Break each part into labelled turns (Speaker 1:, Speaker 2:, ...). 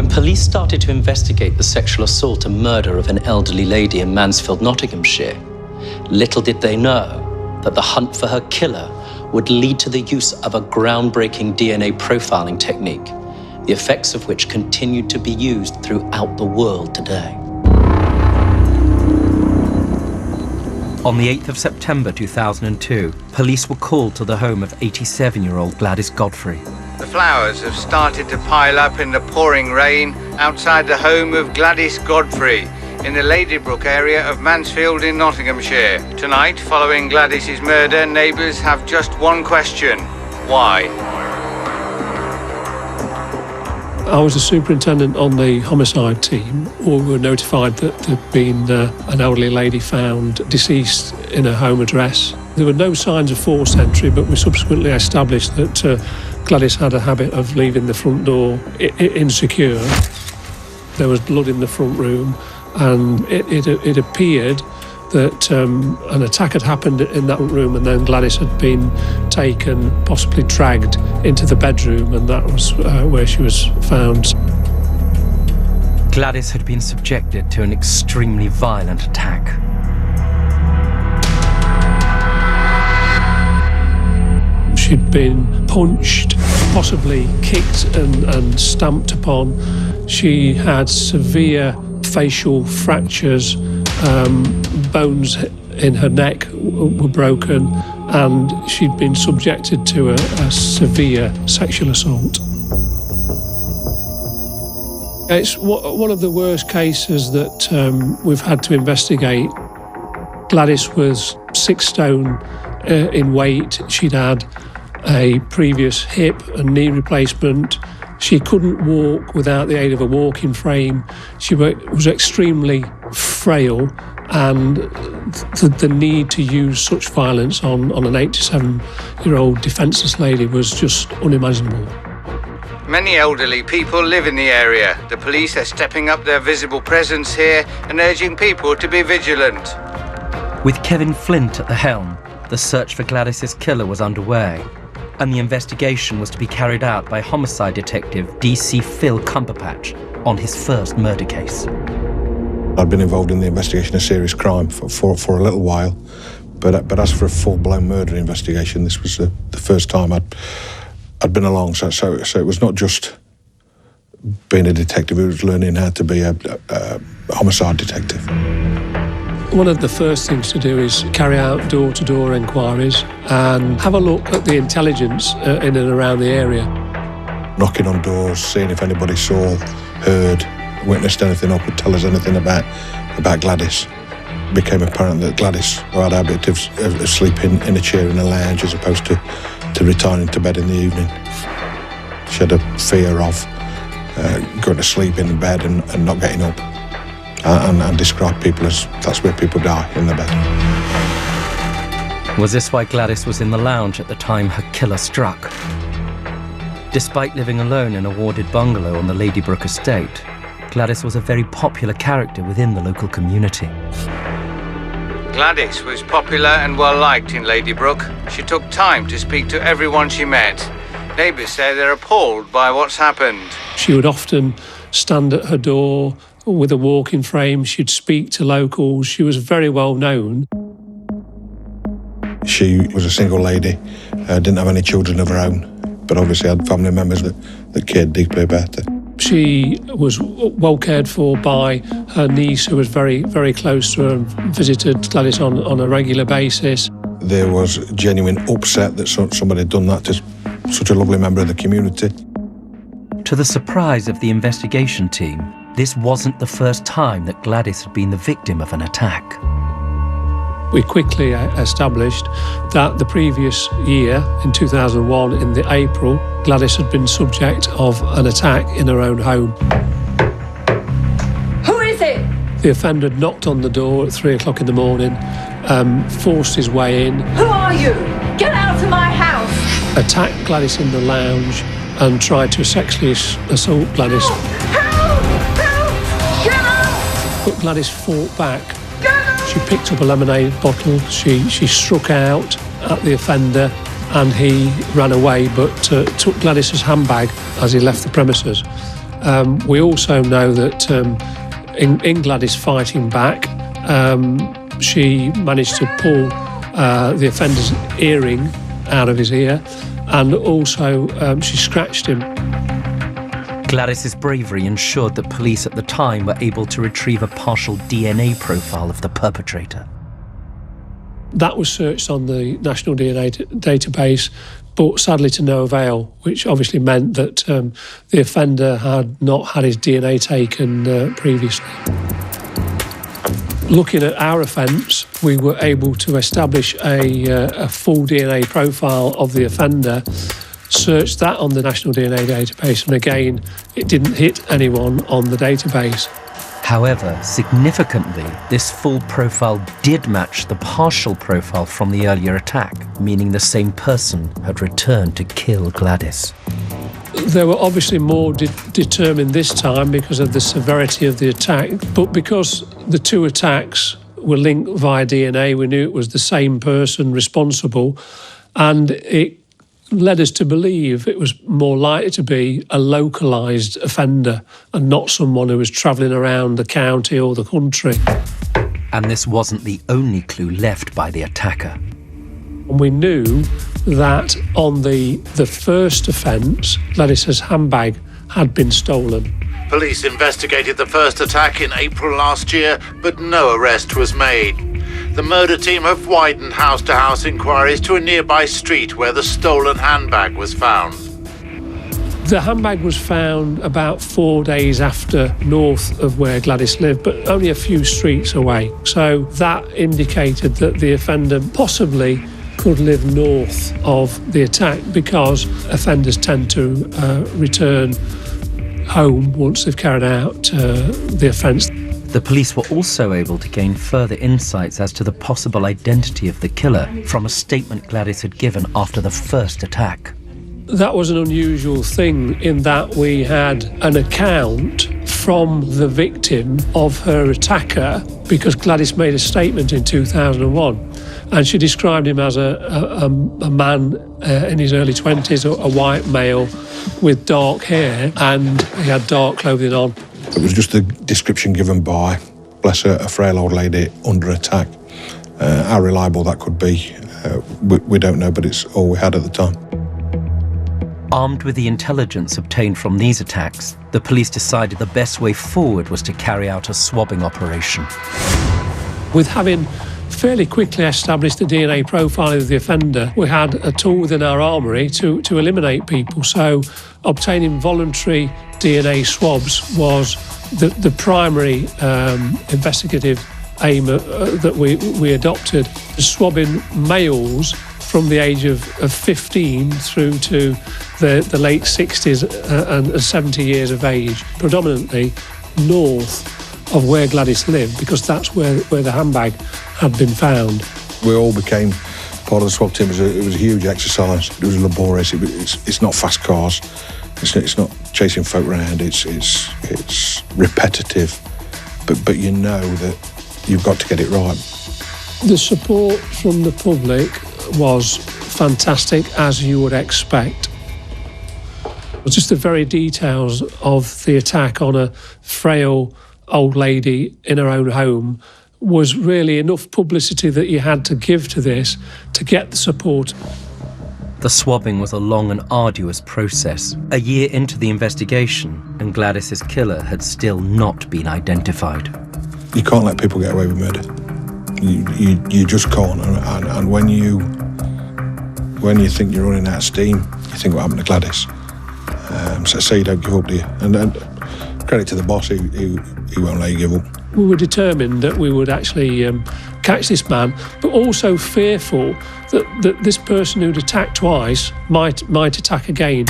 Speaker 1: Police started to investigate the sexual assault and murder of an elderly lady in Mansfield, Nottinghamshire. Little did they know that the hunt for her killer would lead to the use of a groundbreaking DNA profiling technique, the effects of which continued to be used throughout the world today. On the 8th of September 2002, police were called to the home of 87-year-old Gladys Godfrey.
Speaker 2: The flowers have started to pile up in the pouring rain outside the home of Gladys Godfrey in the Ladybrook area of Mansfield in Nottinghamshire. Tonight, following Gladys's murder, neighbours have just one question: why?
Speaker 3: I was a superintendent on the homicide team. We were notified that there'd been an elderly lady found deceased in a home address. There were no signs of forced entry, but we subsequently established that Gladys had a habit of leaving the front door insecure. There was blood in the front room, and it appeared that an attack had happened in that room, and then Gladys had been taken, possibly dragged into the bedroom, and that was where she was found.
Speaker 1: Gladys had been subjected to an extremely violent attack.
Speaker 3: She'd been punched, possibly kicked and stamped upon. She had severe facial fractures, bones in her neck were broken, and she'd been subjected to a severe sexual assault. It's one of the worst cases that we've had to investigate. Gladys was 6 stone in weight. She'd had a previous hip and knee replacement. She couldn't walk without the aid of a walking frame. She was extremely frail, and the need to use such violence on an 87-year-old defenceless lady was just unimaginable.
Speaker 2: Many elderly people live in the area. The police are stepping up their visible presence here and urging people to be vigilant.
Speaker 1: With Kevin Flint at the helm, the search for Gladys's killer was underway, and the investigation was to be carried out by homicide detective DC Phil Cumberpatch on his first murder case.
Speaker 4: I'd been involved in the investigation of serious crime for a little while, but as for a full-blown murder investigation, this was the first time I'd been along. So it was not just being a detective; it was learning how to be a homicide detective.
Speaker 3: One of the first things to do is carry out door-to-door inquiries and have a look at the intelligence in and around the area.
Speaker 4: Knocking on doors, seeing if anybody saw, heard, witnessed anything or could tell us anything about Gladys. It became apparent that Gladys had a habit of sleeping in a chair in a lounge as opposed to retiring to bed in the evening. She had a fear of going to sleep in bed and not getting up. And describe people as that's where people die, in the bed.
Speaker 1: Was this why Gladys was in the lounge at the time her killer struck? Despite living alone in a warded bungalow on the Ladybrook estate, Gladys was a very popular character within the local community.
Speaker 2: Gladys was popular and well-liked in Ladybrook. She took time to speak to everyone she met. Neighbours say they're appalled by what's happened.
Speaker 3: She would often stand at her door with a walking frame. She'd speak to locals. She was very well known.
Speaker 4: She was a single lady, didn't have any children of her own, but obviously had family members that cared deeply about her.
Speaker 3: She was well cared for by her niece, who was very, very close to her and visited Gladys on a regular basis.
Speaker 4: There was genuine upset that somebody had done that to such a lovely member of the community.
Speaker 1: To the surprise of the investigation team, this wasn't the first time that Gladys had been the victim of an attack.
Speaker 3: We quickly established that the previous year, in 2001, in the April, Gladys had been subject of an attack in her own home.
Speaker 5: Who is it?
Speaker 3: The offender knocked on the door at 3 o'clock in the morning, forced his way in.
Speaker 5: Who are you? Get out of my house!
Speaker 3: Attacked Gladys in the lounge and tried to sexually assault Gladys.
Speaker 5: Help! Help! Get out!
Speaker 3: But Gladys fought back. She picked up a lemonade bottle, she struck out at the offender, and he ran away, but took Gladys's handbag as he left the premises. We also know that in Gladys fighting back, she managed to pull the offender's earring out of his ear, and also she scratched him.
Speaker 1: Gladys's bravery ensured that police at the time were able to retrieve a partial DNA profile of the perpetrator.
Speaker 3: That was searched on the National DNA database, but sadly to no avail, which obviously meant that the offender had not had his DNA taken previously. Looking at our offence, we were able to establish a full DNA profile of the offender, searched that on the National DNA database, and again, it didn't hit anyone on the database.
Speaker 1: However, significantly, this full profile did match the partial profile from the earlier attack, meaning the same person had returned to kill Gladys.
Speaker 3: They were obviously more determined this time because of the severity of the attack, but because the two attacks were linked via DNA, we knew it was the same person responsible, and it led us to believe it was more likely to be a localised offender and not someone who was travelling around the county or the country.
Speaker 1: And this wasn't the only clue left by the attacker.
Speaker 3: And we knew that on the first offence, Gladys's handbag had been stolen.
Speaker 6: Police investigated the first attack in April last year, but no arrest was made. The murder team have widened house-to-house inquiries to a nearby street where the stolen handbag was found.
Speaker 3: The handbag was found about 4 days after north of where Gladys lived, but only a few streets away. So that indicated that the offender possibly could live north of the attack, because offenders tend to return home once they've carried out the offence.
Speaker 1: The police were also able to gain further insights as to the possible identity of the killer from a statement Gladys had given after the first attack.
Speaker 3: That was an unusual thing in that we had an account from the victim of her attacker, because Gladys made a statement in 2001 and she described him as a man in his early 20s, a white male with dark hair, and he had dark clothing on.
Speaker 4: It was just the description given by, bless her, a frail old lady under attack. How reliable that could be, we don't know, but it's all we had at the time.
Speaker 1: Armed with the intelligence obtained from these attacks, the police decided the best way forward was to carry out a swabbing operation.
Speaker 3: With having fairly quickly established the DNA profile of the offender, we had a tool within our armoury to eliminate people. So obtaining voluntary DNA swabs was the primary investigative aim that we adopted. Swabbing males from the age of 15 through to the late 60s and 70 years of age, predominantly north of where Gladys lived, because that's where the handbag had been found.
Speaker 4: We all became part of the swab team. It was a huge exercise. It was laborious. It's not fast cars. It's not chasing folk around. It's repetitive, but you know that you've got to get it right.
Speaker 3: The support from the public was fantastic, as you would expect. Just the very details of the attack on a frail old lady in her own home was really enough publicity that you had to give to this to get the support.
Speaker 1: The swabbing was a long and arduous process. A year into the investigation, and Gladys's killer had still not been identified.
Speaker 4: You can't let people get away with murder. You just can't. And when you think you're running out of steam, you think what happened to Gladys. So you don't give up, do you? And credit to the boss, he won't let you give up.
Speaker 3: We were determined that we would actually catch this man, but also fearful that this person who'd attacked twice might attack again.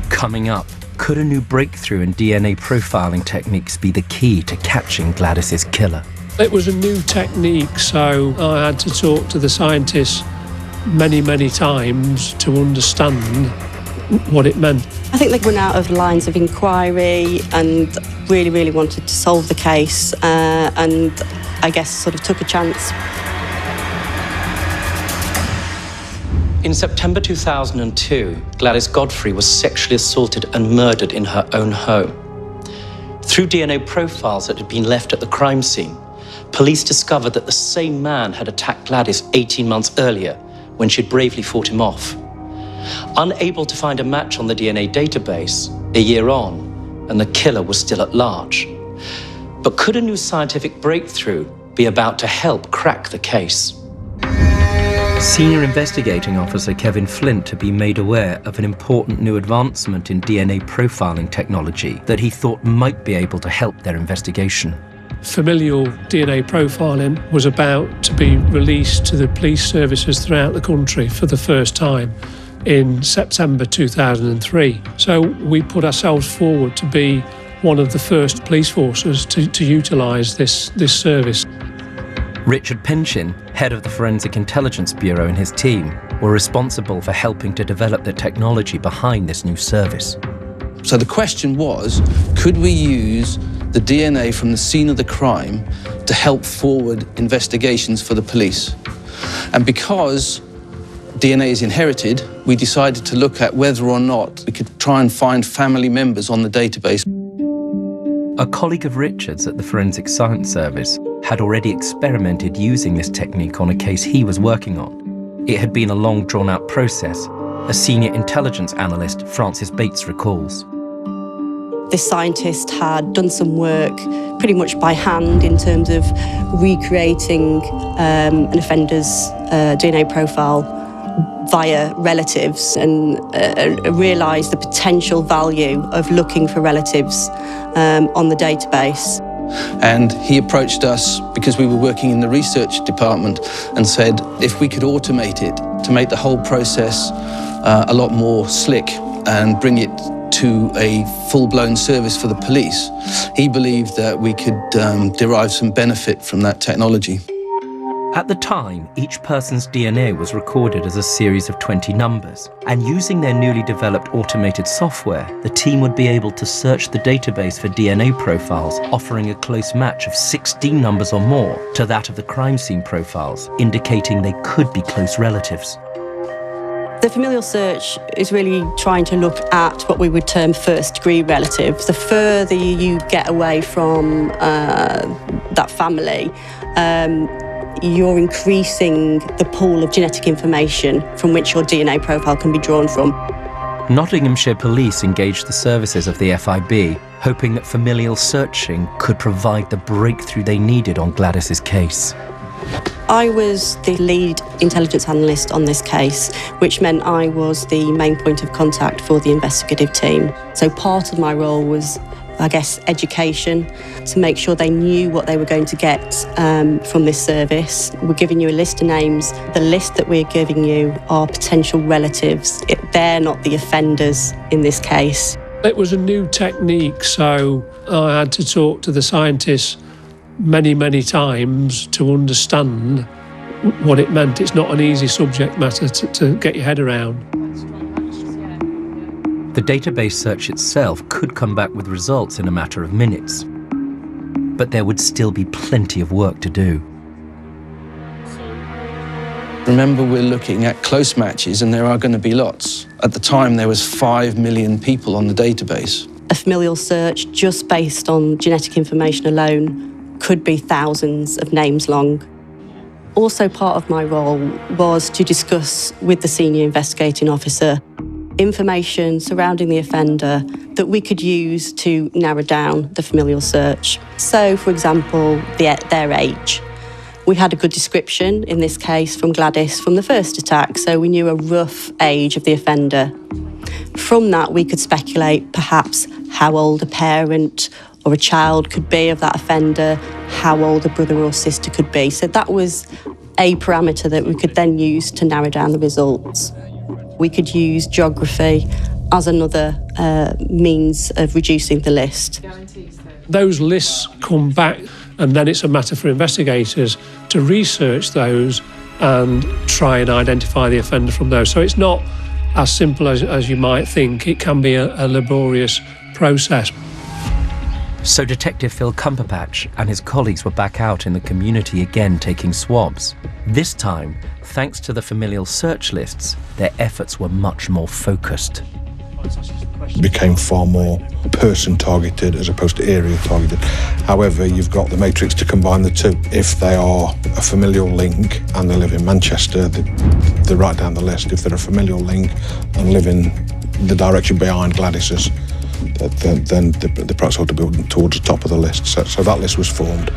Speaker 1: Coming up, could a new breakthrough in DNA profiling techniques be the key to catching Gladys's killer?
Speaker 3: It was a new technique, so I had to talk to the scientists many times to understand what it meant.
Speaker 7: I think they'd run out of lines of inquiry and really wanted to solve the case, and I guess sort of took a chance.
Speaker 1: In September 2002, Gladys Godfrey was sexually assaulted and murdered in her own home. Through DNA profiles that had been left at the crime scene, police discovered that the same man had attacked Gladys 18 months earlier when she'd bravely fought him off. Unable to find a match on the DNA database, a year on, and the killer was still at large. But could a new scientific breakthrough be about to help crack the case?
Speaker 8: Senior Investigating Officer Kevin Flint had been made aware of an important new advancement in DNA profiling technology that he thought might be able to help their investigation.
Speaker 3: Familial DNA profiling was about to be released to the police services throughout the country for the first time in September 2003. So we put ourselves forward to be one of the first police forces to utilise this service.
Speaker 8: Richard Pinchin, head of the Forensic Intelligence Bureau, and his team were responsible for helping to develop the technology behind this new service.
Speaker 9: So the question was, could we use the DNA from the scene of the crime to help forward investigations for the police? And because DNA is inherited, we decided to look at whether or not we could try and find family members on the database.
Speaker 8: A colleague of Richard's at the Forensic Science Service had already experimented using this technique on a case he was working on. It had been a long, drawn-out process, as senior intelligence analyst Francis Bates recalls.
Speaker 7: This scientist had done some work pretty much by hand in terms of recreating an offender's DNA profile via relatives, and realised the potential value of looking for relatives on the database.
Speaker 9: And he approached us because we were working in the research department and said if we could automate it to make the whole process a lot more slick and bring it to a full-blown service for the police, he believed that we could derive some benefit from that technology.
Speaker 8: At the time, each person's DNA was recorded as a series of 20 numbers, and using their newly developed automated software, the team would be able to search the database for DNA profiles, offering a close match of 16 numbers or more to that of the crime scene profiles, indicating they could be close relatives.
Speaker 7: The familial search is really trying to look at what we would term first-degree relatives. The further you get away from that family, you're increasing the pool of genetic information from which your DNA profile can be drawn from.
Speaker 8: Nottinghamshire police engaged the services of the FIB, hoping that familial searching could provide the breakthrough they needed on Gladys's case.
Speaker 7: I was the lead intelligence analyst on this case, which meant I was the main point of contact for the investigative team. So part of my role was, I guess, education, to make sure they knew what they were going to get from this service. We're giving you a list of names. The list that we're giving you are potential relatives. They're not the offenders in this case.
Speaker 3: It was a new technique, so I had to talk to the scientists many times to understand what it meant. It's not an easy subject matter to get your head around.
Speaker 8: The database search itself could come back with results in a matter of minutes, but there would still be plenty of work to do.
Speaker 9: Remember, we're looking at close matches, and there are going to be lots. At the time, there was 5 million people on the database.
Speaker 7: A familial search just based on genetic information alone could be thousands of names long. Also, part of my role was to discuss with the senior investigating officer information surrounding the offender that we could use to narrow down the familial search. So, for example, their age. We had a good description, in this case, from Gladys from the first attack, so we knew a rough age of the offender. From that, we could speculate perhaps how old a parent or a child could be of that offender, how old a brother or sister could be. So that was a parameter that we could then use to narrow down the results. We could use geography as another means of reducing the list.
Speaker 3: Those lists come back, and then it's a matter for investigators to research those and try and identify the offender from those. So it's not as simple as you might think. It can be a laborious process.
Speaker 8: So Detective Phil Cumberbatch and his colleagues were back out in the community again taking swabs. This time, thanks to the familial search lists, their efforts were much more focused.
Speaker 4: It became far more person-targeted as opposed to area-targeted. However, you've got the matrix to combine the two. If they are a familial link and they live in Manchester, they're right down the list. If they're a familial link and live in the direction behind Gladys's, then the perhaps ought to be towards the top of the list. So that list was formed,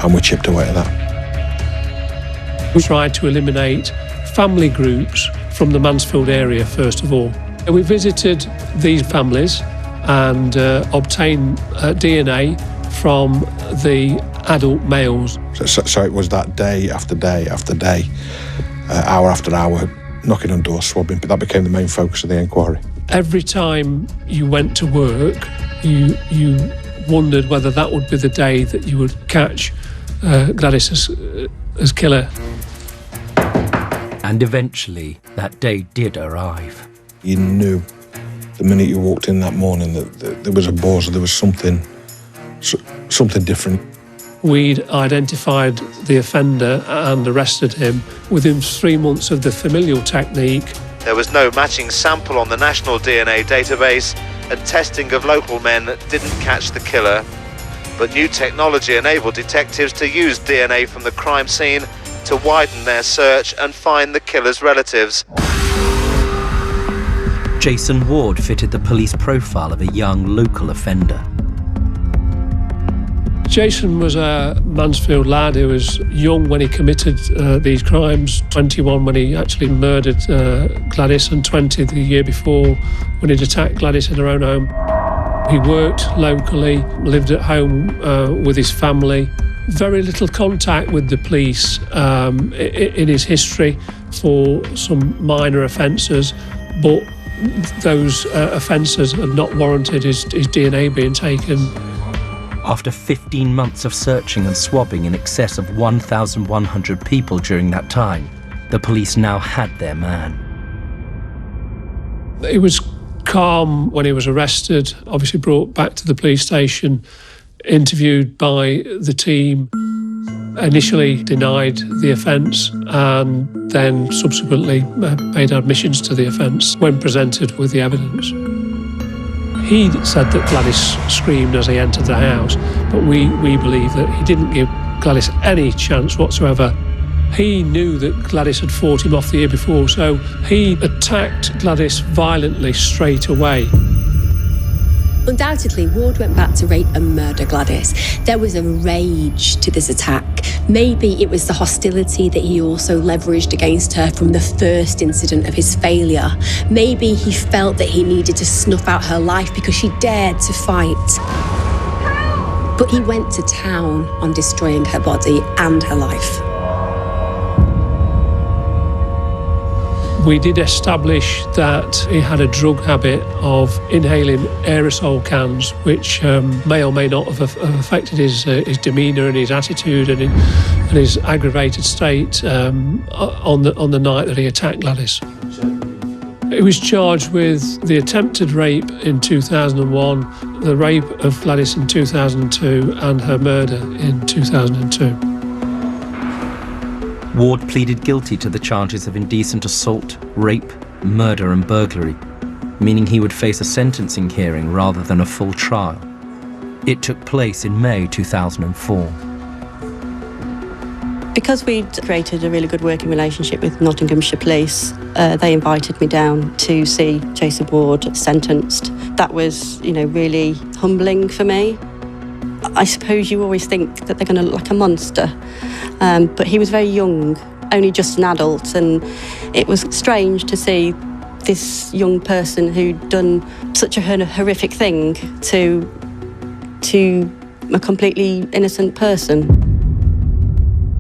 Speaker 4: and we chipped away at that.
Speaker 3: We tried to eliminate family groups from the Mansfield area, first of all. We visited these families and obtained DNA from the adult males.
Speaker 4: So it was that day after day after day, hour after hour, knocking on doors, swabbing, but that became the main focus of the inquiry.
Speaker 3: Every time you went to work, you wondered whether that would be the day that you would catch Gladys as killer.
Speaker 8: And eventually, that day did arrive.
Speaker 4: You knew the minute you walked in that morning that there was a buzz, there was something different.
Speaker 3: We'd identified the offender and arrested him within 3 months of the familial technique.
Speaker 10: There was no matching sample on the national DNA database, and testing of local men didn't catch the killer. But new technology enabled detectives to use DNA from the crime scene to widen their search and find the killer's relatives.
Speaker 8: Jason Ward fitted the police profile of a young local offender.
Speaker 3: Jason was a Mansfield lad who was young when he committed these crimes, 21 when he actually murdered Gladys, and 20 the year before when he'd attacked Gladys in her own home. He worked locally, lived at home with his family. Very little contact with the police in his history for some minor offences, but those offences had not warranted his DNA being taken.
Speaker 8: After 15 months of searching and swabbing in excess of 1,100 people during that time, the police now had their man.
Speaker 3: It was calm when he was arrested, obviously brought back to the police station, interviewed by the team, initially denied the offence and then subsequently made admissions to the offence when presented with the evidence. He said that Gladys screamed as he entered the house, but we believe that he didn't give Gladys any chance whatsoever. He knew that Gladys had fought him off the year before, so he attacked Gladys violently straight away.
Speaker 11: Undoubtedly, Ward went back to rape and murder Gladys. There was a rage to this attack. Maybe it was the hostility that he also leveraged against her from the first incident of his failure. Maybe he felt that he needed to snuff out her life because she dared to fight. But he went to town on destroying her body and her life.
Speaker 3: We did establish that he had a drug habit of inhaling aerosol cans, which may or may not have affected his demeanour and his attitude and his aggravated state on the night that he attacked Gladys. He was charged with the attempted rape in 2001, the rape of Gladys in 2002, and her murder in 2002.
Speaker 8: Ward pleaded guilty to the charges of indecent assault, rape, murder and burglary, meaning he would face a sentencing hearing rather than a full trial. It took place in May 2004.
Speaker 7: Because we'd created a really good working relationship with Nottinghamshire Police, they invited me down to see Jason Ward sentenced. That was, really humbling for me. I suppose you always think that they're going to look like a monster, but he was very young, only just an adult, and it was strange to see this young person who'd done such a horrific thing to a completely innocent person.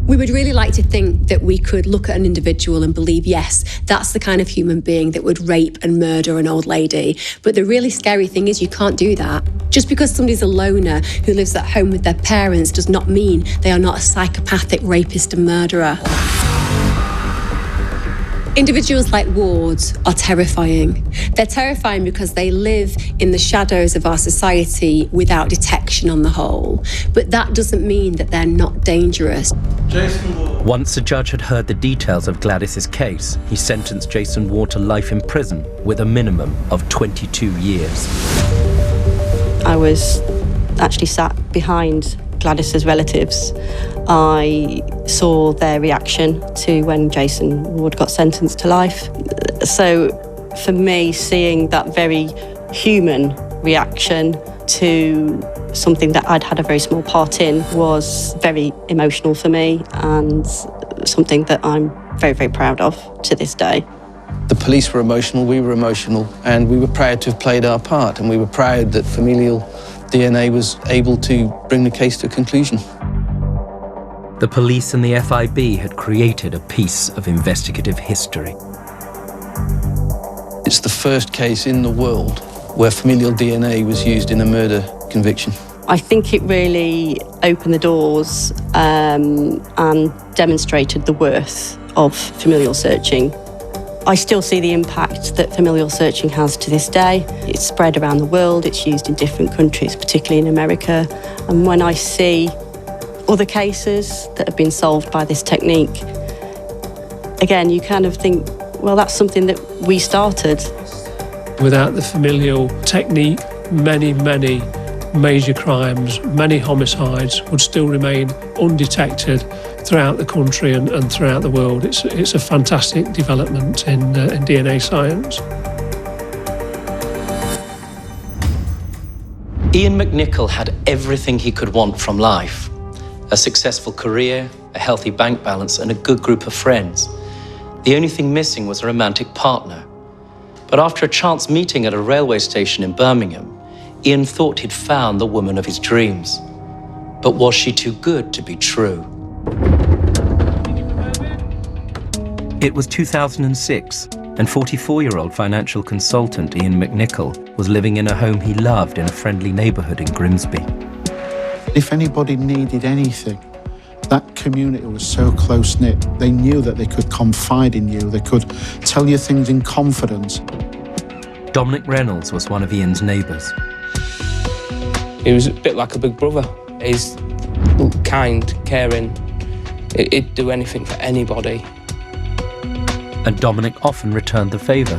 Speaker 11: We would really like to think that we could look at an individual and believe, yes, that's the kind of human being that would rape and murder an old lady. But the really scary thing is you can't do that. Just because somebody's a loner who lives at home with their parents does not mean they are not a psychopathic rapist and murderer. Individuals like Ward are terrifying. They're terrifying because they live in the shadows of our society without detection on the whole. But that doesn't mean that they're not dangerous.
Speaker 8: Once the judge had heard the details of Gladys's case, he sentenced Jason Ward to life in prison with a minimum of 22 years.
Speaker 7: I was actually sat behind Gladys's relatives. I saw their reaction to when Jason Ward got sentenced to life. So for me, seeing that very human reaction to something that I'd had a very small part in was very emotional for me and something that I'm very, very proud of to this day.
Speaker 9: The police were emotional, we were emotional, and we were proud to have played our part, and we were proud that familial DNA was able to bring the case to a conclusion.
Speaker 8: The police and the FIB had created a piece of investigative history.
Speaker 9: It's the first case in the world where familial DNA was used in a murder conviction.
Speaker 7: I think it really opened the doors and demonstrated the worth of familial searching. I still see the impact that familial searching has to this day. It's spread around the world, it's used in different countries, particularly in America. And when I see other cases that have been solved by this technique, again, you kind of think, well, that's something that we started.
Speaker 3: Without the familial technique, many major crimes, many homicides would still remain undetected throughout the country and throughout the world. It's a fantastic development in DNA science.
Speaker 1: Ian McNicholl had everything he could want from life. A successful career, a healthy bank balance, and a good group of friends. The only thing missing was a romantic partner. But after a chance meeting at a railway station in Birmingham, Ian thought he'd found the woman of his dreams. But was she too good to be true?
Speaker 8: It was 2006, and 44-year-old financial consultant Ian McNicholl was living in a home he loved in a friendly neighbourhood in Grimsby.
Speaker 12: If anybody needed anything, that community was so close-knit. They knew that they could confide in you, they could tell you things in confidence.
Speaker 8: Dominic Reynolds was one of Ian's neighbours.
Speaker 13: He was a bit like a big brother. He's kind, caring. He'd do anything for anybody.
Speaker 8: And Dominic often returned the favour.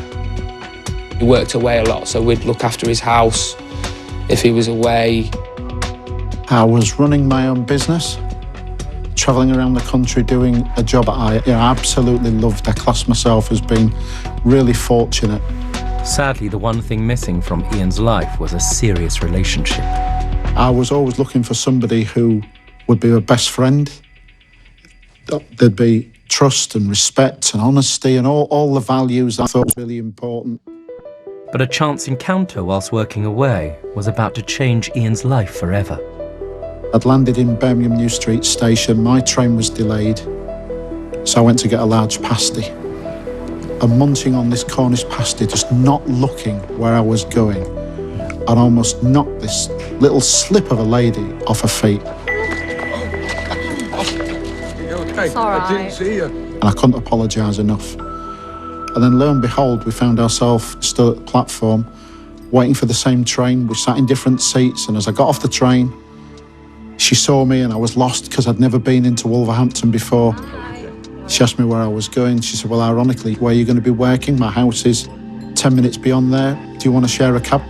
Speaker 13: He worked away a lot, so we'd look after his house if he was away.
Speaker 12: I was running my own business, travelling around the country doing a job I absolutely loved. I class myself as being really fortunate.
Speaker 8: Sadly, the one thing missing from Ian's life was a serious relationship.
Speaker 12: I was always looking for somebody who would be a best friend. There'd be trust and respect and honesty and all the values I thought was really important.
Speaker 8: But a chance encounter whilst working away was about to change Ian's life forever.
Speaker 12: I'd landed in Birmingham New Street Station. My train was delayed, so I went to get a large pasty. And munching on this Cornish pasty, just not looking where I was going, and almost knocked this little slip of a lady off her feet.
Speaker 5: It's all right.
Speaker 12: I didn't see you. And I couldn't apologise enough. And then lo and behold, we found ourselves still at the platform, waiting for the same train. We sat in different seats, and as I got off the train, she saw me and I was lost because I'd never been into Wolverhampton before. She asked me where I was going. She said, well, ironically, where are you going to be working? My house is 10 minutes beyond there. Do you want to share a cab?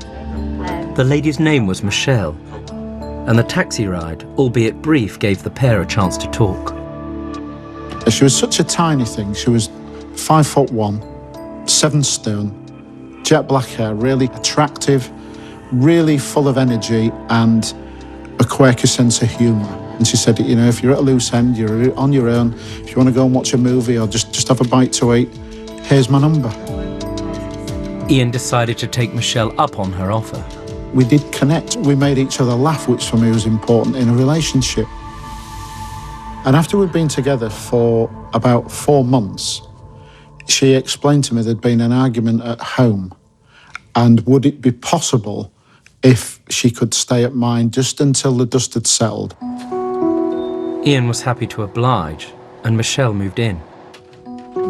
Speaker 8: The lady's name was Michelle, and the taxi ride, albeit brief, gave the pair a chance to talk.
Speaker 12: She was such a tiny thing. She was 5'1", 7 stone, jet black hair, really attractive, really full of energy and a quirky sense of humour. And she said, if you're at a loose end, you're on your own, if you want to go and watch a movie or just have a bite to eat, here's my number.
Speaker 8: Ian decided to take Michelle up on her offer.
Speaker 12: We did connect. We made each other laugh, which for me was important in a relationship. And after we'd been together for about 4 months, she explained to me there'd been an argument at home, and would it be possible if she could stay at mine just until the dust had settled.
Speaker 8: Ian was happy to oblige, and Michelle moved in.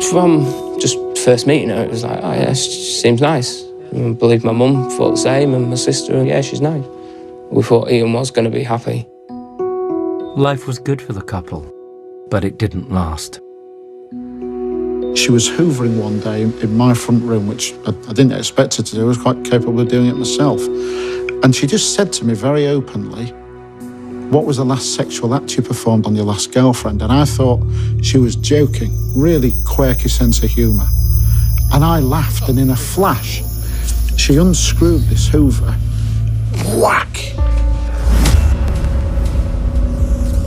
Speaker 13: From just First meeting her, it was like, oh yeah, she seems nice. I believe my mum thought the same, and my sister, and yeah, she's nice. We thought Ian was going to be happy.
Speaker 8: Life was good for the couple, but it didn't last.
Speaker 12: She was hoovering one day in my front room, which I didn't expect her to do. I was quite capable of doing it myself. And she just said to me very openly, what was the last sexual act you performed on your last girlfriend? And I thought she was joking, really quirky sense of humour. And I laughed, and in a flash, she unscrewed this hoover. Whack!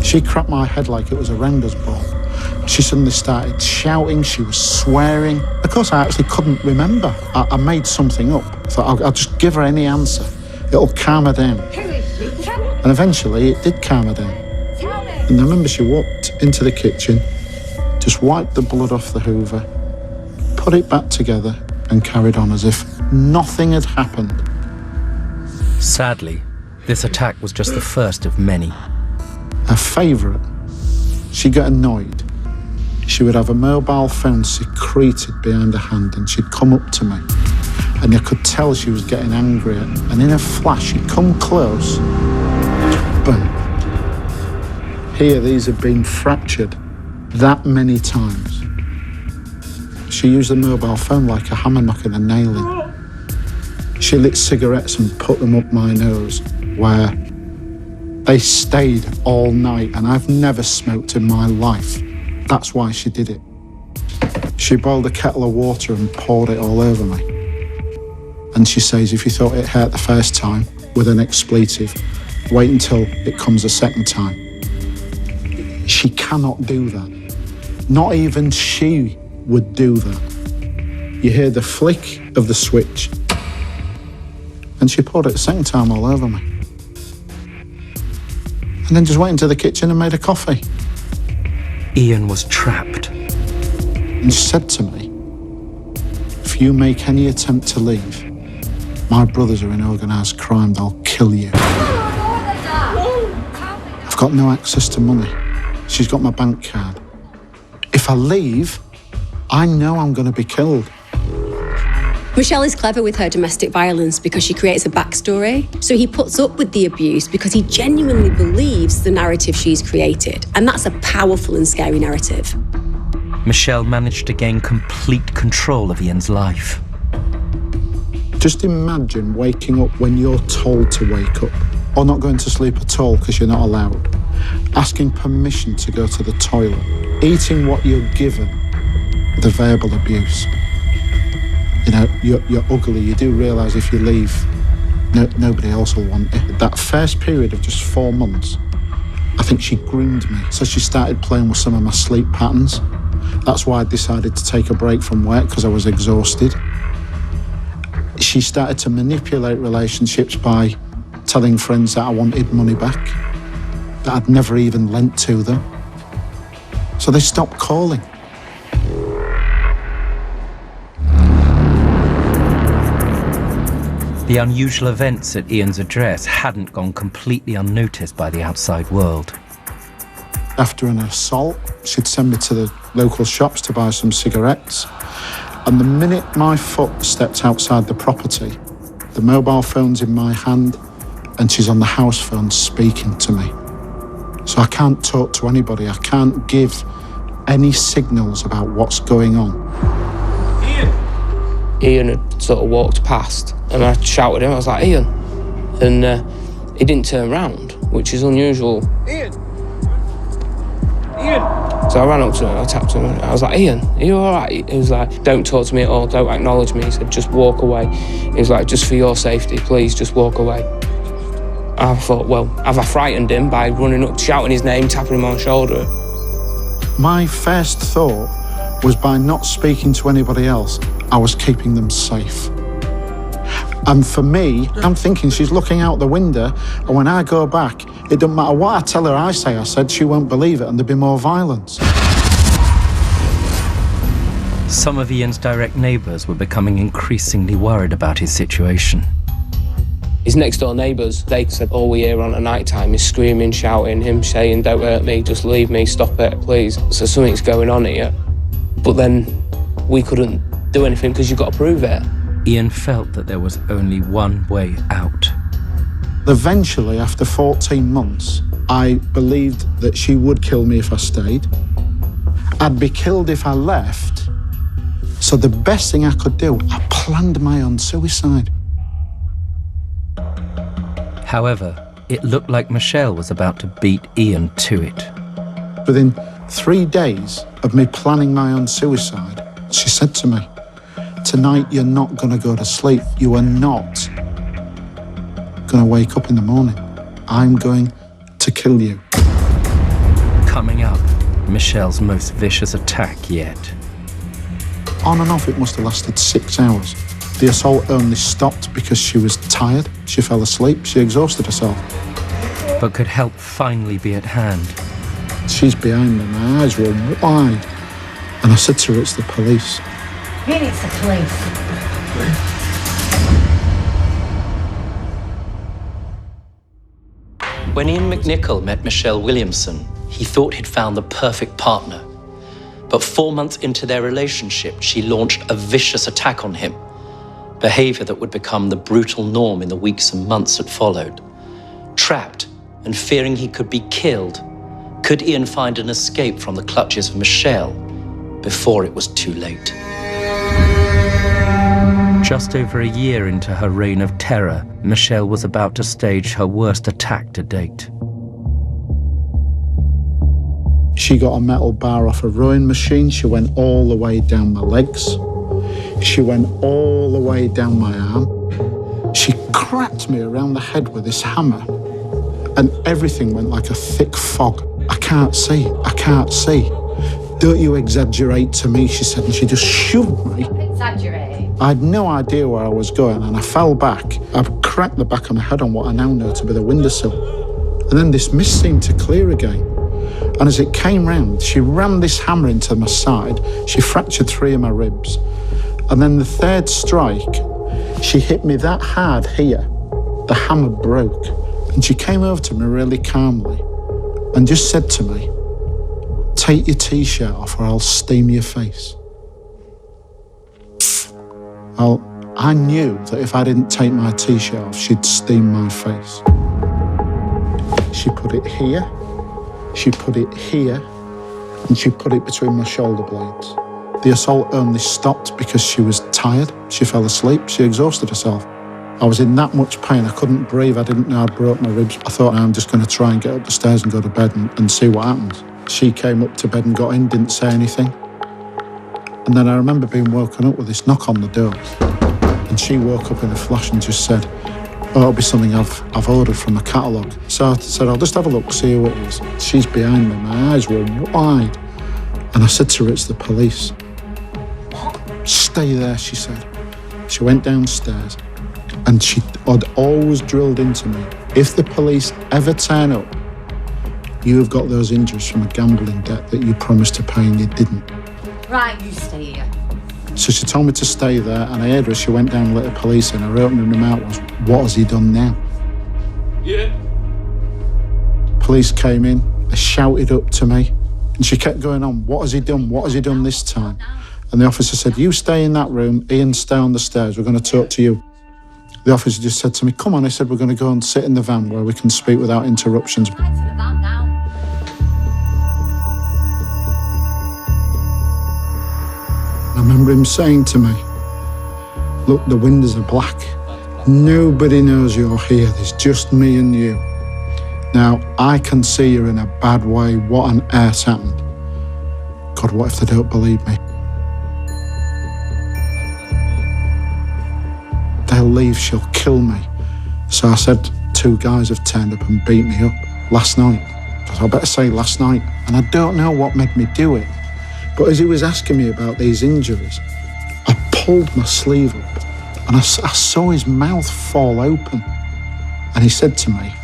Speaker 12: She cracked my head like it was a rounder's ball. She suddenly started shouting, she was swearing. Of course, I actually couldn't remember. I made something up. I thought, I'll just give her any answer. It'll calm her down. And eventually, it did calm her down. And I remember she walked into the kitchen, just wiped the blood off the hoover, put it back together, and carried on as if nothing had happened.
Speaker 8: Sadly, this attack was just the first of many.
Speaker 12: Her favourite, she'd get annoyed. She would have a mobile phone secreted behind her hand, and she'd come up to me, and I could tell she was getting angry, and in a flash she'd come close. Boom. Here, these had been fractured that many times. She used the mobile phone like a hammer knocking a nail in. She lit cigarettes and put them up my nose, where they stayed all night, and I've never smoked in my life. That's why she did it. She boiled a kettle of water and poured it all over me. And she says, if you thought it hurt the first time with an expletive, wait until it comes a second time. She cannot do that. Not even she would do that. You hear the flick of the switch, and she poured it the second time all over me. And then just went into the kitchen and made a coffee.
Speaker 8: Ian was trapped.
Speaker 12: And she said to me, if you make any attempt to leave, my brothers are in organised crime, they'll kill you. I've got no access to money. She's got my bank card. If I leave, I know I'm going to be killed.
Speaker 11: Michelle is clever with her domestic violence because she creates a backstory. So he puts up with the abuse because he genuinely believes the narrative she's created. And that's a powerful and scary narrative.
Speaker 8: Michelle managed to gain complete control of Ian's life.
Speaker 12: Just imagine waking up when you're told to wake up, or not going to sleep at all because you're not allowed, asking permission to go to the toilet, eating what you're given, the verbal abuse. You know, you're ugly. You do realise if you leave, nobody else will want it. That first period of just 4 months, I think she groomed me. So she started playing with some of my sleep patterns. That's why I decided to take a break from work, because I was exhausted. She started to manipulate relationships by telling friends that I wanted money back, that I'd never even lent to them. So they stopped calling.
Speaker 8: The unusual events at Ian's address hadn't gone completely unnoticed by the outside world.
Speaker 12: After an assault, she'd send me to the local shops to buy some cigarettes. And the minute my foot stepped outside the property, the mobile phone's in my hand and she's on the house phone speaking to me. So I can't talk to anybody. I can't give any signals about what's going on.
Speaker 13: Ian had sort of walked past and I shouted at him. I was like, Ian. And he didn't turn round, which is unusual.
Speaker 5: Ian! Ian!
Speaker 13: So I ran up to him, I tapped him, and I was like, Ian, are you all right? He was like, don't talk to me at all, don't acknowledge me. He said, just walk away. He was like, just for your safety, please, just walk away. I thought, well, have I frightened him by running up, shouting his name, tapping him on the shoulder?
Speaker 12: My first thought was, by not speaking to anybody else, I was keeping them safe. And for me, I'm thinking she's looking out the window, and when I go back, it doesn't matter what I tell her I said, she won't believe it, and there'll be more violence.
Speaker 8: Some of Ian's direct neighbours were becoming increasingly worried about his situation.
Speaker 13: His next door neighbours, they said all we hear on at night time is screaming, shouting, him saying, don't hurt me, just leave me, stop it, please. So something's going on here. But then we couldn't do anything because you've got to prove it.
Speaker 8: Ian felt that there was only one way out.
Speaker 12: Eventually, after 14 months, I believed that she would kill me if I stayed. I'd be killed if I left. So the best thing I could do, I planned my own suicide.
Speaker 8: However, it looked like Michelle was about to beat Ian to it.
Speaker 12: Within 3 days of me planning my own suicide, she said to me, "Tonight you're not going to go to sleep. You are not going to wake up in the morning. I'm going to kill you."
Speaker 8: Coming up, Michelle's most vicious attack yet.
Speaker 12: On and off, it must have lasted 6 hours. The assault only stopped because she was tired, she fell asleep, she exhausted herself.
Speaker 8: But could help finally be at hand?
Speaker 12: She's behind me, my eyes were wide. And I said to her, "It's the police."
Speaker 5: Who needs the police?
Speaker 1: When Ian McNicholl met Michelle Williamson, he thought he'd found the perfect partner. But 4 months into their relationship, she launched a vicious attack on him, behavior that would become the brutal norm in the weeks and months that followed. Trapped and fearing he could be killed, could Ian find an escape from the clutches of Michelle before it was too late?
Speaker 8: Just over a year into her reign of terror, Michelle was about to stage her worst attack to date.
Speaker 12: She got a metal bar off a rowing machine. She went all the way down my legs. She went all the way down my arm. She cracked me around the head with this hammer, and everything went like a thick fog. "I can't see, I can't see." "Don't you exaggerate to me," she said, and she just shoved me.
Speaker 5: Exaggerate.
Speaker 12: I had no idea where I was going, and I fell back. I cracked the back of my head on what I now know to be the windowsill. And then this mist seemed to clear again. And as it came round, she rammed this hammer into my side. She fractured 3 of my ribs. And then the third strike, she hit me that hard here, the hammer broke. And she came over to me really calmly and just said to me, "Take your t-shirt off or I'll steam your face." Well, I knew that if I didn't take my t-shirt off, she'd steam my face. She put it here, she put it here, and she put it between my shoulder blades. The assault only stopped because she was tired, she fell asleep, she exhausted herself. I was in that much pain, I couldn't breathe, I didn't know I'd broke my ribs. I thought, I'm just going to try and get up the stairs and go to bed and see what happens. She came up to bed and got in, didn't say anything. And then I remember being woken up with this knock on the door. And she woke up in a flash and just said, "Oh, it'll be something I've ordered from a catalogue." So I said, "I'll just have a look, see who it is." She's behind me, my eyes were wide. And I said to her, "It's the police." "Stay there," she said. She went downstairs and she had always drilled into me, if the police ever turn up, you have got those injuries from a gambling debt that you promised to pay and you didn't.
Speaker 5: Right, you stay here.
Speaker 12: So she told me to stay there, and I heard her as she went down and let the police in. Her opening remark was, "What has he done now?"
Speaker 3: Yeah.
Speaker 12: Police came in, they shouted up to me, and she kept going on, "What has he done? What has he done this time?" And the officer said, "You stay in that room, Ian, stay on the stairs, we're going to talk to you." The officer just said to me, "Come on," he said, "we're going to go and sit in the van where we can speak without interruptions."
Speaker 5: Right to the van now.
Speaker 12: I remember him saying to me, "Look, the windows are black. Nobody knows you're here. There's just me and you. Now, I can see you're in a bad way. What on earth's happened? God, what if they don't believe me? They'll leave, she'll kill me." So I said, 2 guys have turned up and beat me up last night. I better say last night. And I don't know what made me do it. But as he was asking me about these injuries, I pulled my sleeve up and I saw his mouth fall open. And he said to me,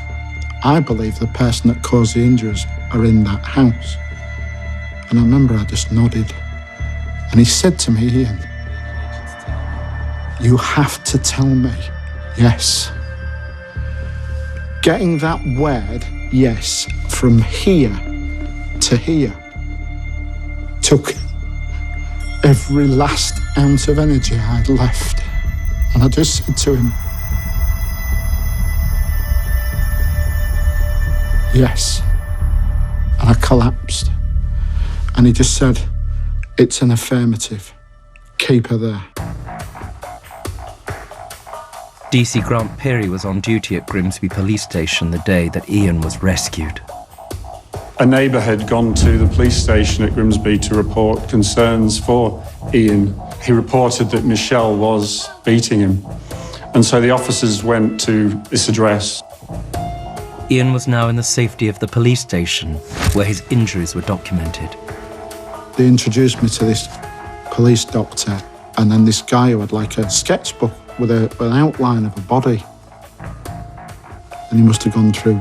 Speaker 12: "I believe the person that caused the injuries are in that house." And I remember I just nodded. And he said to me, "Ian, you have to tell me yes." Getting that word, yes, from here to here, took every last ounce of energy I'd left. And I just said to him, yes. And I collapsed. And he just said, it's an affirmative. Keep her there.
Speaker 8: DC Grant Peary was on duty at Grimsby Police Station the day that Ian was rescued.
Speaker 14: A neighbour had gone to the police station at Grimsby to report concerns for Ian. He reported that Michelle was beating him. And so the officers went to this address.
Speaker 8: Ian was now in the safety of the police station, where his injuries were documented.
Speaker 12: They introduced me to this police doctor, and then this guy who had like a sketchbook with an outline of a body. And he must have gone through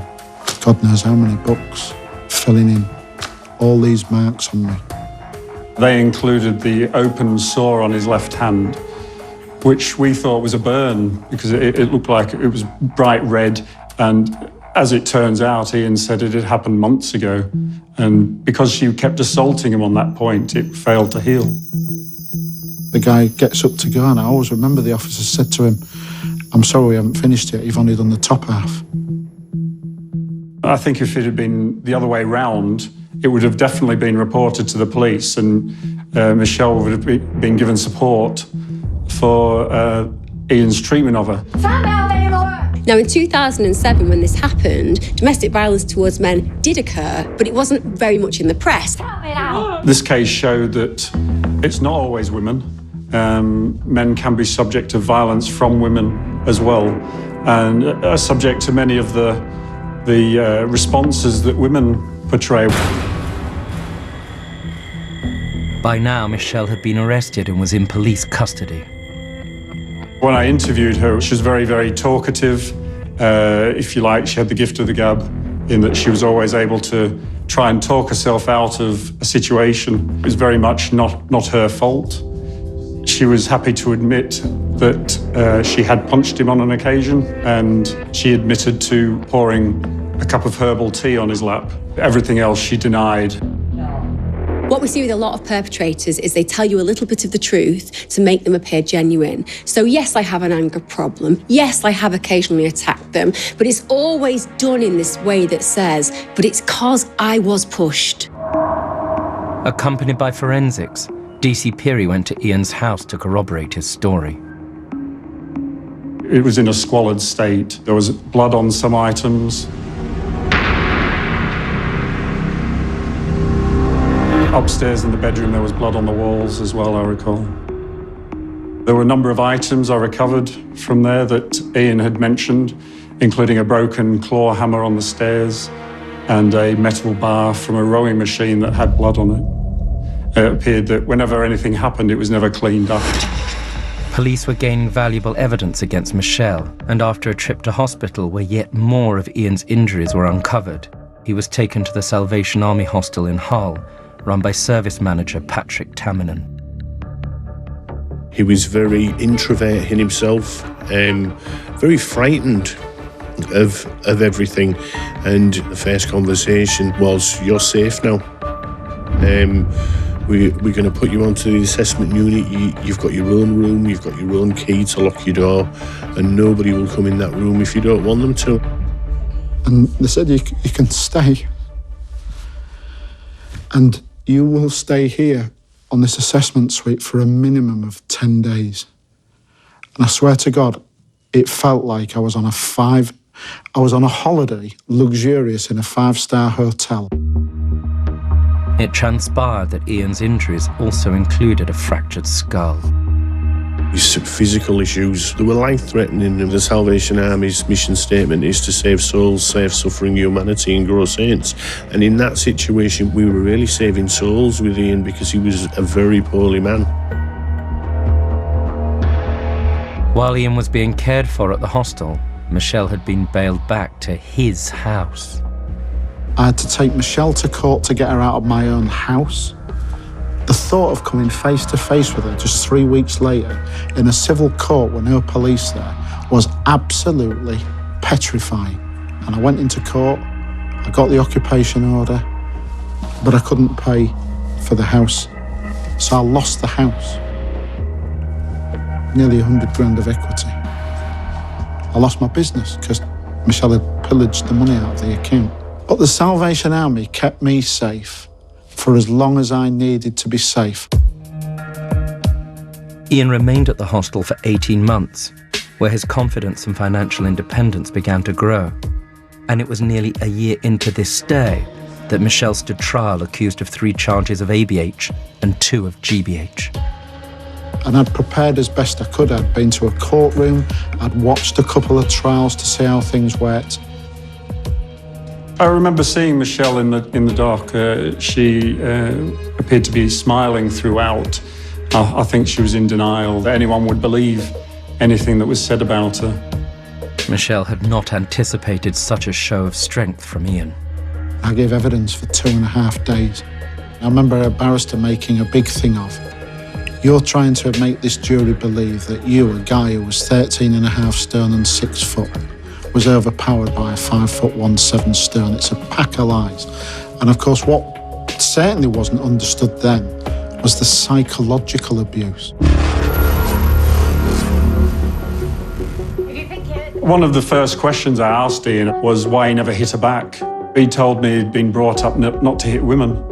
Speaker 12: God knows how many books, filling in all these marks on me.
Speaker 14: They included the open sore on his left hand, which we thought was a burn because it looked like it was bright red. And as it turns out, Ian said it had happened months ago. And because she kept assaulting him on that point, it failed to heal.
Speaker 12: The guy gets up to go, and I always remember the officer said to him, I'm sorry we haven't finished yet, you've only done the top half.
Speaker 14: I think if it had been the other way round, it would have definitely been reported to the police, and Michelle would have been given support for Ian's treatment of her.
Speaker 11: Now, in 2007, when this happened, domestic violence towards men did occur, but it wasn't very much in the press.
Speaker 14: This case showed that it's not always women. Men can be subject to violence from women as well, and are subject to many of the responses that women portray.
Speaker 8: By now, Michelle had been arrested and was in police custody.
Speaker 14: When I interviewed her, she was very, very talkative. If you like, she had the gift of the gab in that she was always able to try and talk herself out of a situation. It was very much not her fault. She was happy to admit that she had punched him on an occasion, and she admitted to pouring a cup of herbal tea on his lap. Everything else she denied.
Speaker 11: What we see with a lot of perpetrators is they tell you a little bit of the truth to make them appear genuine. So yes, I have an anger problem. Yes, I have occasionally attacked them, but it's always done in this way that says, but it's 'cause I was pushed.
Speaker 8: Accompanied by forensics, DC Peary went to Ian's house to corroborate his story.
Speaker 14: It was in a squalid state. There was blood on some items. Upstairs in the bedroom, there was blood on the walls as well, I recall. There were a number of items I recovered from there that Ian had mentioned, including a broken claw hammer on the stairs and a metal bar from a rowing machine that had blood on it. It appeared that whenever anything happened, it was never cleaned up.
Speaker 8: Police were gaining valuable evidence against Michelle, and after a trip to hospital where yet more of Ian's injuries were uncovered, he was taken to the Salvation Army hostel in Hull, run by service manager Patrick Tamminen.
Speaker 15: He was very introverted in himself, very frightened of everything, and the first conversation was, "You're safe now. We're going to put you onto the assessment unit. You've got your own room, you've got your own key to lock your door, and nobody will come in that room if you don't want them to."
Speaker 12: And they said, you can stay. And you will stay here on this assessment suite for a minimum of 10 days. And I swear to God, it felt like I was on a holiday, luxurious, in a 5-star hotel.
Speaker 8: It transpired that Ian's injuries also included a fractured skull.
Speaker 15: His physical issues, they were life-threatening, and the Salvation Army's mission statement is to save souls, save suffering humanity and grow saints. And in that situation, we were really saving souls with Ian because he was a very poorly man.
Speaker 8: While Ian was being cared for at the hostel, Michelle had been bailed back to his house.
Speaker 12: I had to take Michelle to court to get her out of my own house. The thought of coming face to face with her just 3 weeks later in a civil court with no police there was absolutely petrifying. And I went into court, I got the occupation order, but I couldn't pay for the house. So I lost the house. nearly 100 grand of equity. I lost my business because Michelle had pillaged the money out of the account. But the Salvation Army kept me safe for as long as I needed to be safe.
Speaker 8: Ian remained at the hostel for 18 months, where his confidence and financial independence began to grow. And it was nearly a year into this stay that Michelle stood trial accused of 3 charges of ABH and 2 of GBH.
Speaker 12: And I'd prepared as best I could. I'd been to a courtroom, I'd watched a couple of trials to see how things worked.
Speaker 14: I remember seeing Michelle in the dock. She appeared to be smiling throughout. I think she was in denial that anyone would believe anything that was said about her.
Speaker 8: Michelle had not anticipated such a show of strength from Ian.
Speaker 12: I gave evidence for 2.5 days. I remember a barrister making a big thing of, you're trying to make this jury believe that you, a guy who was 13.5 stone and 6 foot, was overpowered by a 5'1" 7" It's a pack of lies. And of course, what certainly wasn't understood then was the psychological abuse.
Speaker 14: One of the first questions I asked Ian was why he never hit her back. He told me he'd been brought up not to hit women.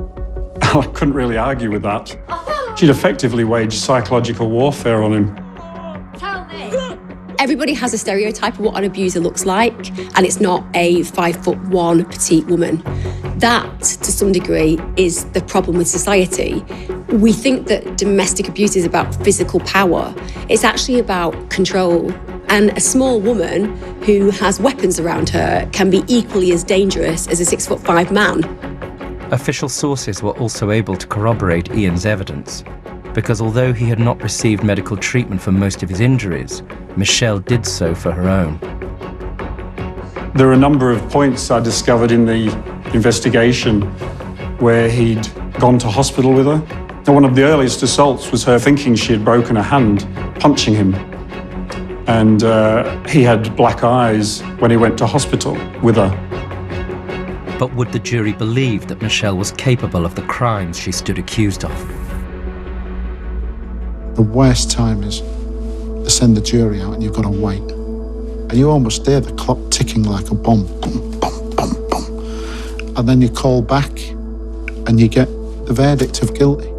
Speaker 14: I couldn't really argue with that. She'd effectively waged psychological warfare on him.
Speaker 11: Everybody has a stereotype of what an abuser looks like, and it's not a 5'1" petite woman. That, to some degree, is the problem with society. We think that domestic abuse is about physical power. It's actually about control. And a small woman who has weapons around her can be equally as dangerous as a 6'5" man.
Speaker 8: Official sources were also able to corroborate Ian's evidence, because although he had not received medical treatment for most of his injuries, Michelle did so for her own.
Speaker 14: There are a number of points I discovered in the investigation where he'd gone to hospital with her. And one of the earliest assaults was her thinking she had broken a hand, punching him. And he had black eyes when he went to hospital with her.
Speaker 8: But would the jury believe that Michelle was capable of the crimes she stood accused of?
Speaker 12: The worst time is to send the jury out and you've got to wait. And you almost hear the clock ticking like a bomb. Boom, boom, boom, boom. And then you call back and you get the verdict of guilty.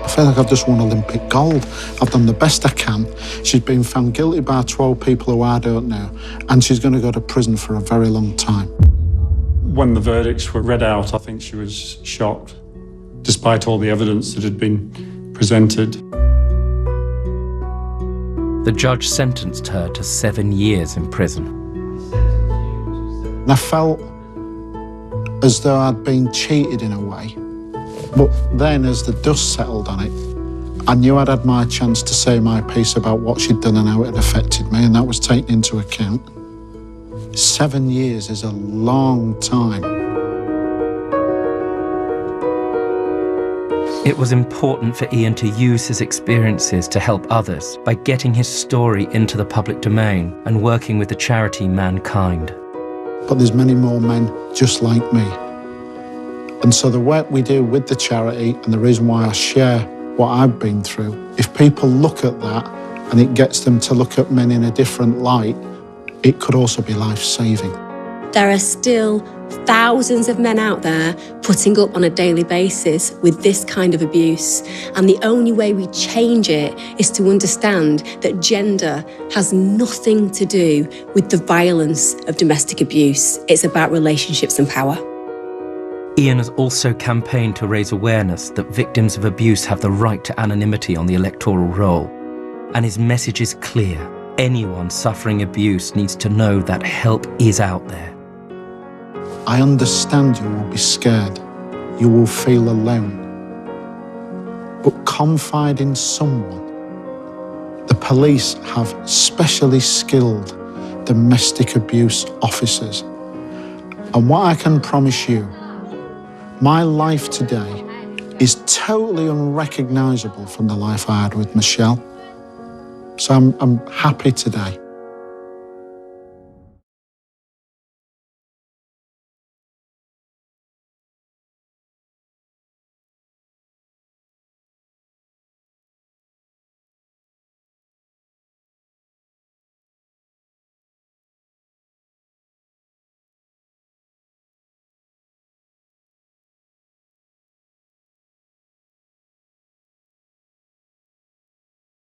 Speaker 12: I feel like I've just won Olympic gold. I've done the best I can. She's been found guilty by 12 people who I don't know, and she's going to go to prison for a very long time.
Speaker 14: When the verdicts were read out, I think she was shocked, despite all the evidence that had been presented.
Speaker 8: The judge sentenced her to 7 years in prison.
Speaker 12: And I felt as though I'd been cheated in a way. But then, as the dust settled on it, I knew I'd had my chance to say my piece about what she'd done and how it had affected me, and that was taken into account. 7 years is a long time.
Speaker 8: It was important for Ian to use his experiences to help others by getting his story into the public domain and working with the charity Mankind.
Speaker 12: But there's many more men just like me. And so the work we do with the charity and the reason why I share what I've been through, if people look at that and it gets them to look at men in a different light, it could also be life-saving.
Speaker 11: There are still thousands of men out there putting up on a daily basis with this kind of abuse. And the only way we change it is to understand that gender has nothing to do with the violence of domestic abuse. It's about relationships and power.
Speaker 8: Ian has also campaigned to raise awareness that victims of abuse have the right to anonymity on the electoral roll. And his message is clear. Anyone suffering abuse needs to know that help is out there.
Speaker 12: I understand you will be scared. You will feel alone. But confide in someone. The police have specially skilled domestic abuse officers. And what I can promise you, my life today is totally unrecognisable from the life I had with Michelle. So I'm happy today